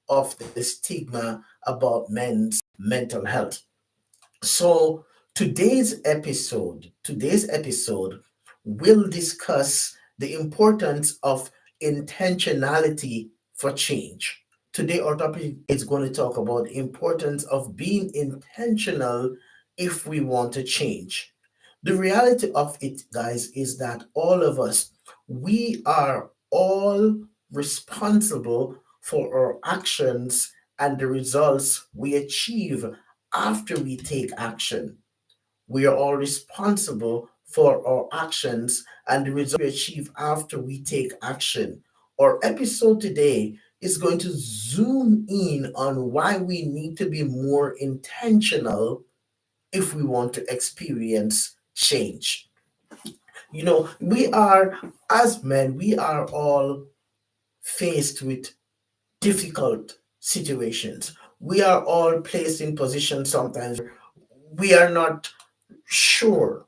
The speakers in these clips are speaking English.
of the stigma about men's mental health. So today's episode will discuss the importance of intentionality for change. Today our topic is going to talk about the importance of being intentional if we want to change. The reality of it, guys, is that all of us, we are all responsible for our actions and the results we achieve after we take action. We are all responsible for our actions and the results we achieve after we take action. Our episode today is going to zoom in on why we need to be more intentional if we want to experience change. We are, as men, we are all faced with difficult situations. We are all placed in positions sometimes we are not sure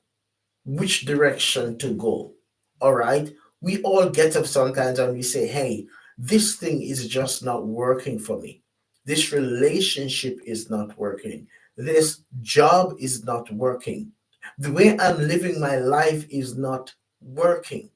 which direction to go. All right. We all get up sometimes and we say, hey, this thing is just not working for me. This relationship is not working. This job is not working. The way I'm living my life is not working.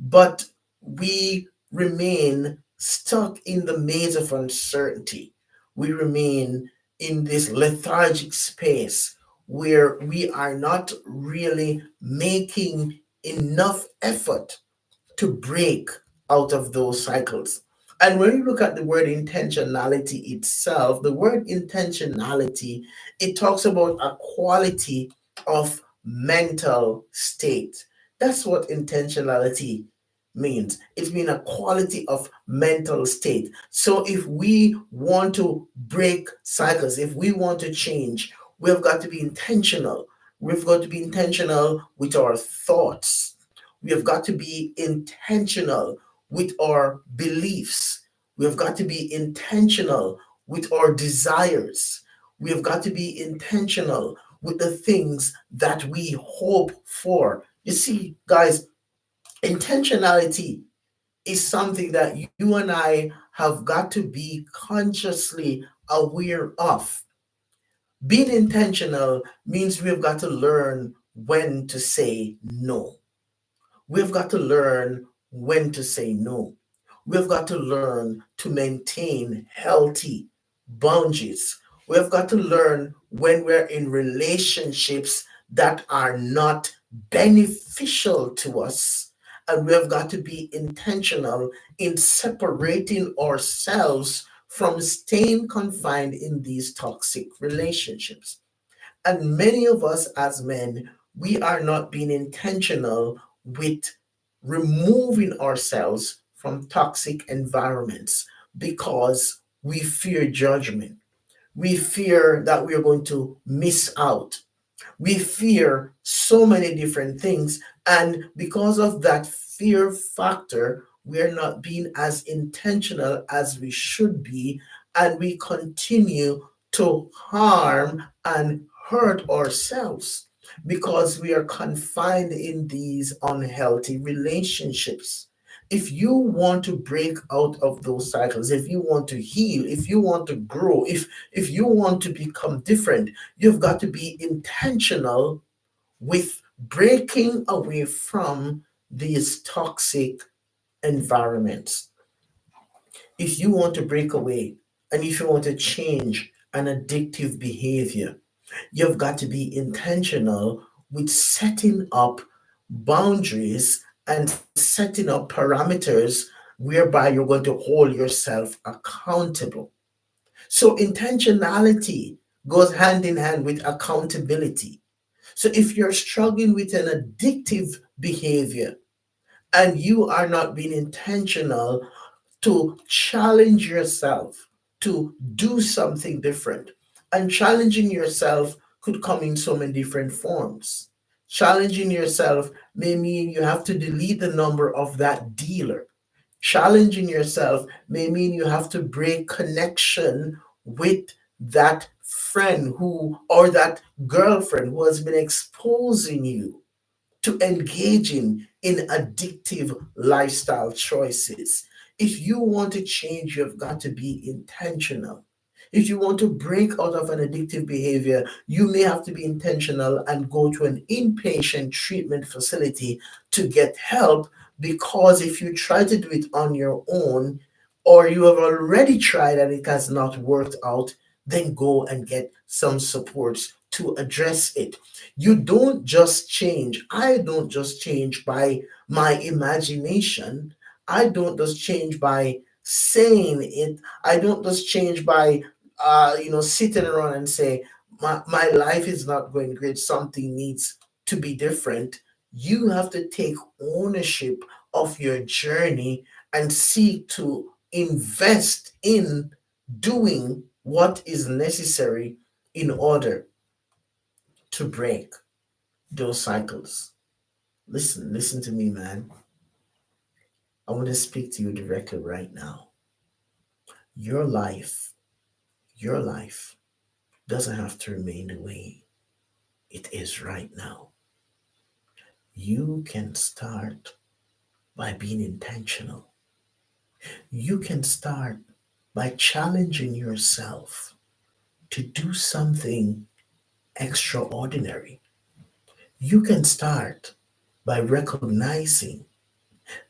But we remain stuck in the maze of uncertainty. We remain in this lethargic space where we are not really making enough effort to break out of those cycles. And when you look at the word intentionality itself, the word intentionality, it talks about a quality of mental state. That's what intentionality means. It means a quality of mental state. So if we want to break cycles, if we want to change, we've got to be intentional. We've got to be intentional with our thoughts. We have got to be intentional with our beliefs. We have got to be intentional with our desires. We have got to be intentional with the things that we hope for. You see, guys, intentionality is something that you and I have got to be consciously aware of. Being intentional means we've got to learn when to say no. We've got to learn when to say no. We've got to learn to maintain healthy boundaries. We've got to learn when we're in relationships that are not beneficial to us. And we've got to be intentional in separating ourselves from staying confined in these toxic relationships. And many of us as men, we are not being intentional with removing ourselves from toxic environments because we fear judgment. We fear that we are going to miss out. We fear so many different things. And because of that fear factor, we are not being as intentional as we should be. And we continue to harm and hurt ourselves because we are confined in these unhealthy relationships. If you want to break out of those cycles, if you want to heal, if you want to grow, if you want to become different, you've got to be intentional with breaking away from these toxic environments. If you want to break away and if you want to change an addictive behavior, you've got to be intentional with setting up boundaries and setting up parameters whereby you're going to hold yourself accountable. So, intentionality goes hand in hand with accountability. So, if you're struggling with an addictive behavior and you are not being intentional to challenge yourself to do something different. And challenging yourself could come in so many different forms. Challenging yourself may mean you have to delete the number of that dealer. Challenging yourself may mean you have to break connection with that friend who or that girlfriend who has been exposing you to engaging in addictive lifestyle choices. If you want to change, you've got to be intentional. If you want to break out of an addictive behavior, you may have to be intentional and go to an inpatient treatment facility to get help. Because if you try to do it on your own, or you have already tried and it has not worked out, then go and get some supports to address it. You don't just change. I don't just change by my imagination. I don't just change by saying it. I don't just change by sitting around and say my life is not going great. Something needs to be different. You have to take ownership of your journey and seek to invest in doing what is necessary in order to break those cycles. Listen to me, man. I want to speak to you directly right now. Your life, your life doesn't have to remain the way it is right now. You can start by being intentional. You can start by challenging yourself to do something extraordinary. You can start by recognizing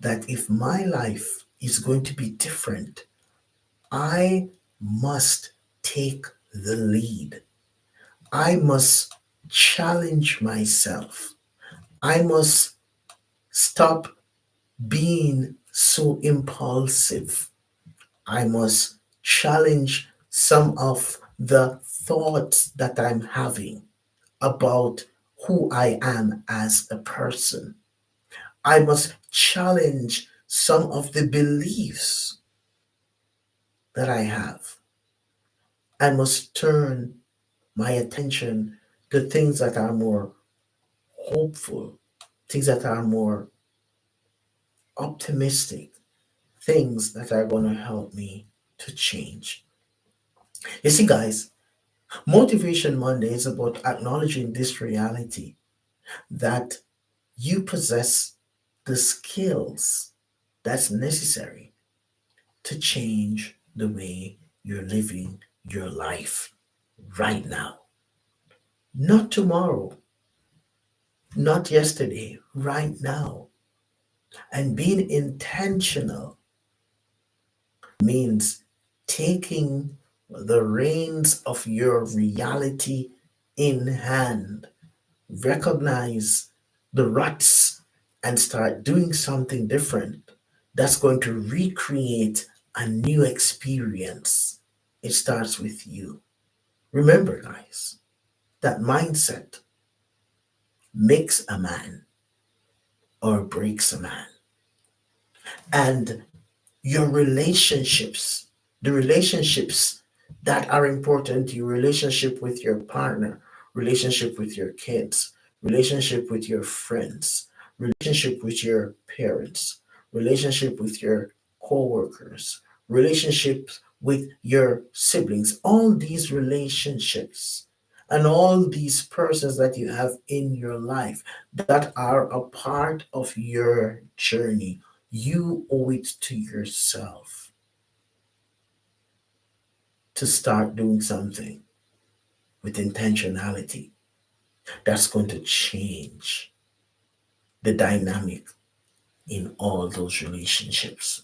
that if my life is going to be different, I must take the lead. I must challenge myself. I must stop being so impulsive. I must challenge some of the thoughts that I'm having about who I am as a person. I must challenge some of the beliefs that I have. I must turn my attention to things that are more hopeful, things that are more optimistic, things that are going to help me to change. You see, guys, Motivation Monday is about acknowledging this reality that you possess the skills that's necessary to change the way you're living your life right now. Not tomorrow, not yesterday, right now. And being intentional means taking the reins of your reality in hand. Recognize the ruts and start doing something different that's going to recreate a new experience. It starts with you. Remember, guys, that mindset makes a man or breaks a man. And your relationships, the relationships that are important to you, relationship with your partner, relationship with your kids, relationship with your friends, relationship with your parents, relationship with your co-workers, relationships with your siblings, all these relationships and all these persons that you have in your life that are a part of your journey, you owe it to yourself to start doing something with intentionality that's going to change the dynamic in all those relationships.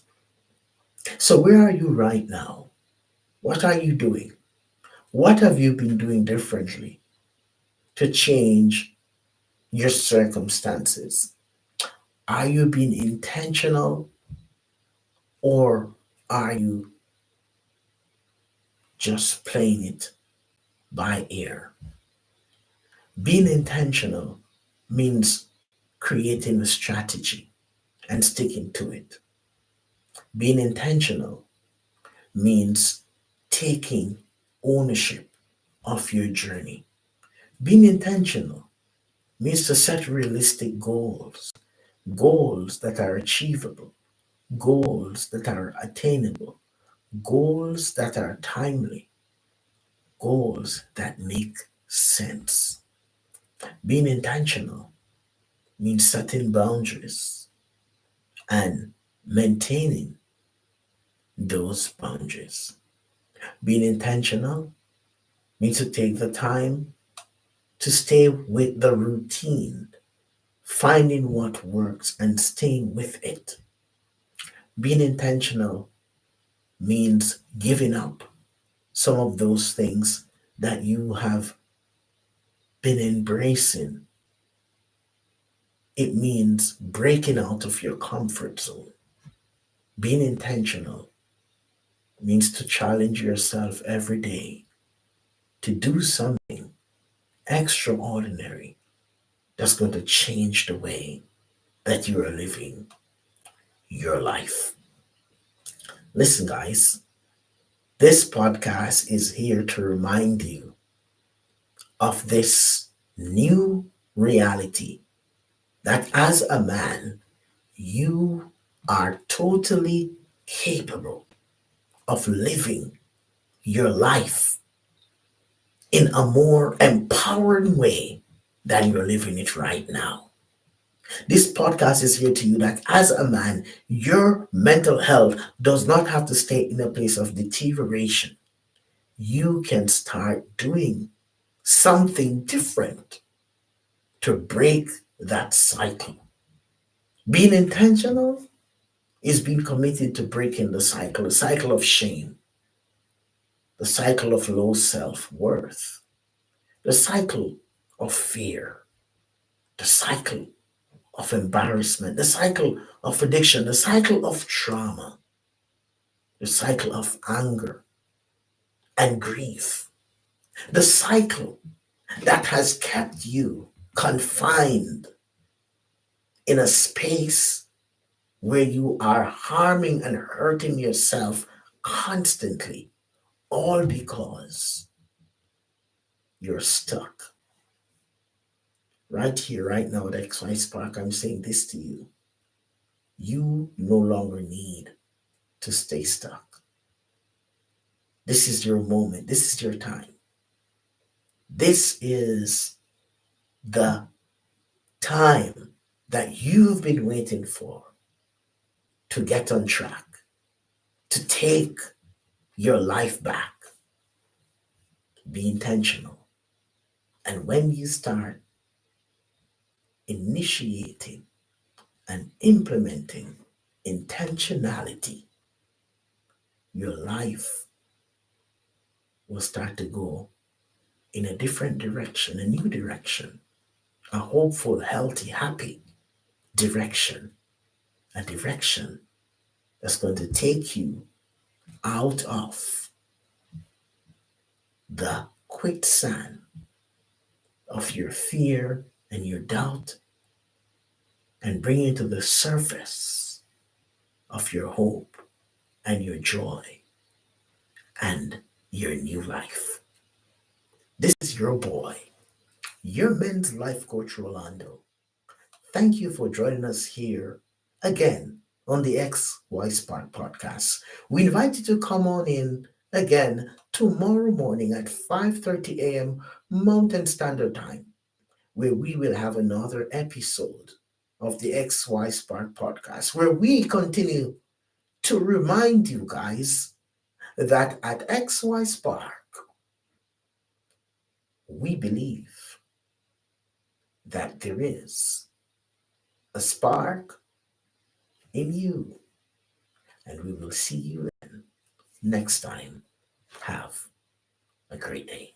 So, where are you right now? What are you doing? What have you been doing differently to change your circumstances? Are you being intentional or are you just playing it by ear? Being intentional means creating a strategy and sticking to it. Being intentional means taking ownership of your journey. Being intentional means to set realistic goals, goals that are achievable, goals that are attainable, goals that are timely, goals that make sense. Being intentional means setting boundaries and maintaining those boundaries. Being intentional means to take the time to stay with the routine, finding what works and staying with it. Being intentional means giving up some of those things that you have been embracing. It means breaking out of your comfort zone. Being intentional means to challenge yourself every day to do something extraordinary that's going to change the way that you are living your life. Listen, guys, this podcast is here to remind you of this new reality that as a man, you are totally capable of living your life in a more empowering way than you're living it right now. This podcast is here to you that as a man, your mental health does not have to stay in a place of deterioration. You can start doing something different to break that cycle. Being intentional is being committed to breaking the cycle of shame, the cycle of low self worth, the cycle of fear, the cycle of embarrassment, the cycle of addiction, the cycle of trauma, the cycle of anger and grief, the cycle that has kept you confined in a space where you are harming and hurting yourself constantly, all because you're stuck. Right here, right now at XY Spark, I'm saying this to you. You no longer need to stay stuck. This is your moment. This is your time. This is the time that you've been waiting for to get on track, to take your life back. Be intentional. And when you start initiating and implementing intentionality, your life will start to go in a different direction, a new direction, a hopeful, healthy, happy direction, a direction that's going to take you out of the quicksand of your fear and your doubt and bring you to the surface of your hope and your joy and your new life. This is your boy, your men's life coach, Rolando. Thank you for joining us here again on the XY Spark podcast. We invite you to come on in again tomorrow morning at 5:30 a.m. Mountain Standard Time, where we will have another episode of the XY Spark podcast, where we continue to remind you guys that at XY Spark, we believe that there is a spark in you, and we will see you next time. Have a great day.